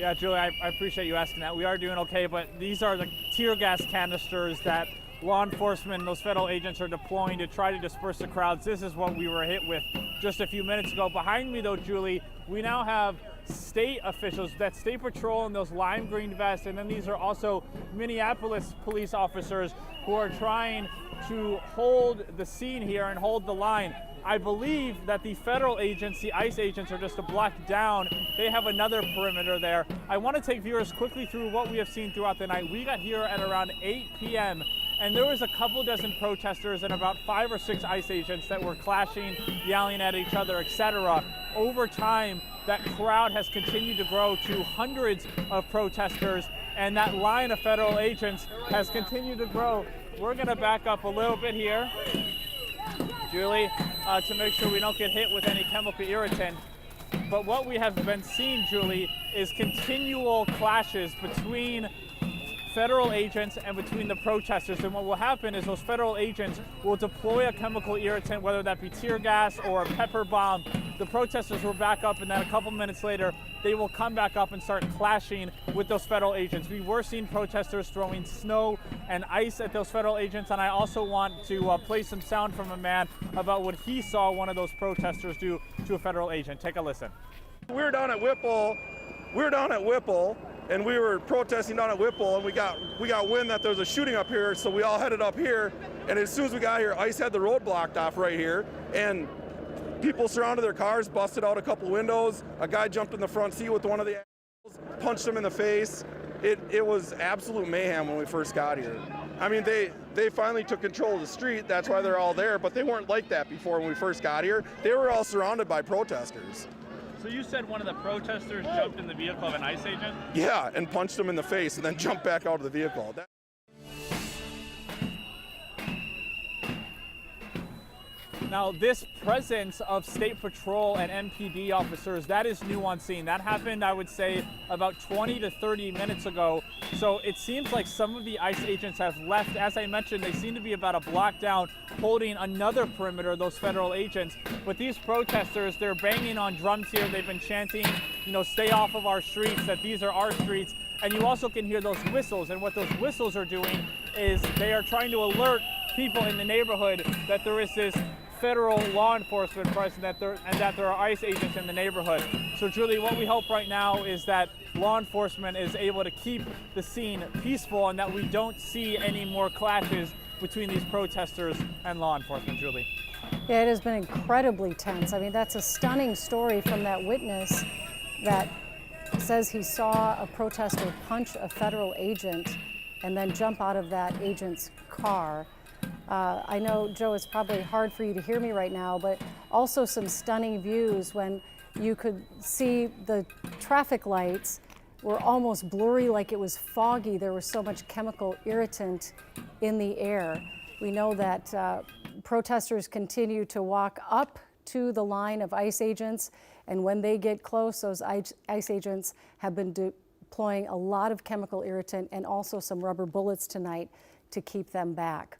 Yeah, Julie, I appreciate you asking that. We are doing okay, but these are the tear gas canisters that law enforcement and those federal agents are deploying to try to disperse the crowds. This is what we were hit with just a few minutes ago. Behind me, though, Julie, we now have state officials, that state patrol in those lime green vests, and then these are also Minneapolis police officers who are trying to hold the scene here and hold the line. I believe that the federal agents, the ICE agents, are just a block down. They have another perimeter there. I want to take viewers quickly through what we have seen throughout the night. We got here at around 8 p.m. and there was a couple dozen protesters and about 5 or 6 ICE agents that were clashing, yelling at each other, etc. Over time, that crowd has continued to grow to hundreds of protesters, and that line of federal agents has continued to grow. We're going to back up a little bit here, Julie, to make sure we don't get hit with any chemical irritant. But what we have been seeing, Julie, is continual clashes between federal agents and between the protesters. And what will happen is those federal agents will deploy a chemical irritant, whether that be tear gas or a pepper bomb. The protesters will back up, and then a couple minutes later, they will come back up and start clashing with those federal agents. We were seeing protesters throwing snow and ice at those federal agents, and I also want to play some sound from a man about what he saw one of those protesters do to a federal agent. Take a listen. We were down at Whipple, and we were protesting down at Whipple, and we got wind that there was a shooting up here, so we all headed up here. And as soon as we got here, ICE had the road blocked off right here, and people surrounded their cars, busted out a couple windows. A guy jumped in the front seat with one of the assholes, punched him in the face. It was absolute mayhem when we first got here. I mean, they finally took control of the street. That's why they're all there, but they weren't like that before when we first got here. They were all surrounded by protesters. So you said one of the protesters jumped in the vehicle of an ICE agent? Yeah, and punched him in the face and then jumped back out of the vehicle. Now, this presence of State Patrol and MPD officers, that is new on scene. That happened, I would say, about 20 to 30 minutes ago. So it seems like some of the ICE agents have left. As I mentioned, they seem to be about a block down, holding another perimeter, those federal agents. But these protesters, they're banging on drums here. They've been chanting, stay off of our streets, that these are our streets. And you also can hear those whistles. And what those whistles are doing is they are trying to alert people in the neighborhood that there is this federal law enforcement present, that there are ICE agents in the neighborhood. So Julie, what we hope right now is that law enforcement is able to keep the scene peaceful and that we don't see any more clashes between these protesters and law enforcement, Julie. Yeah, it has been incredibly tense. I mean, that's a stunning story from that witness that says he saw a protester punch a federal agent and then jump out of that agent's car. I know, Joe, it's probably hard for you to hear me right now, but also some stunning views when you could see the traffic lights were almost blurry, like it was foggy. There was so much chemical irritant in the air. We know that protesters continue to walk up to the line of ICE agents, and when they get close, those ICE agents have been deploying a lot of chemical irritant and also some rubber bullets tonight to keep them back.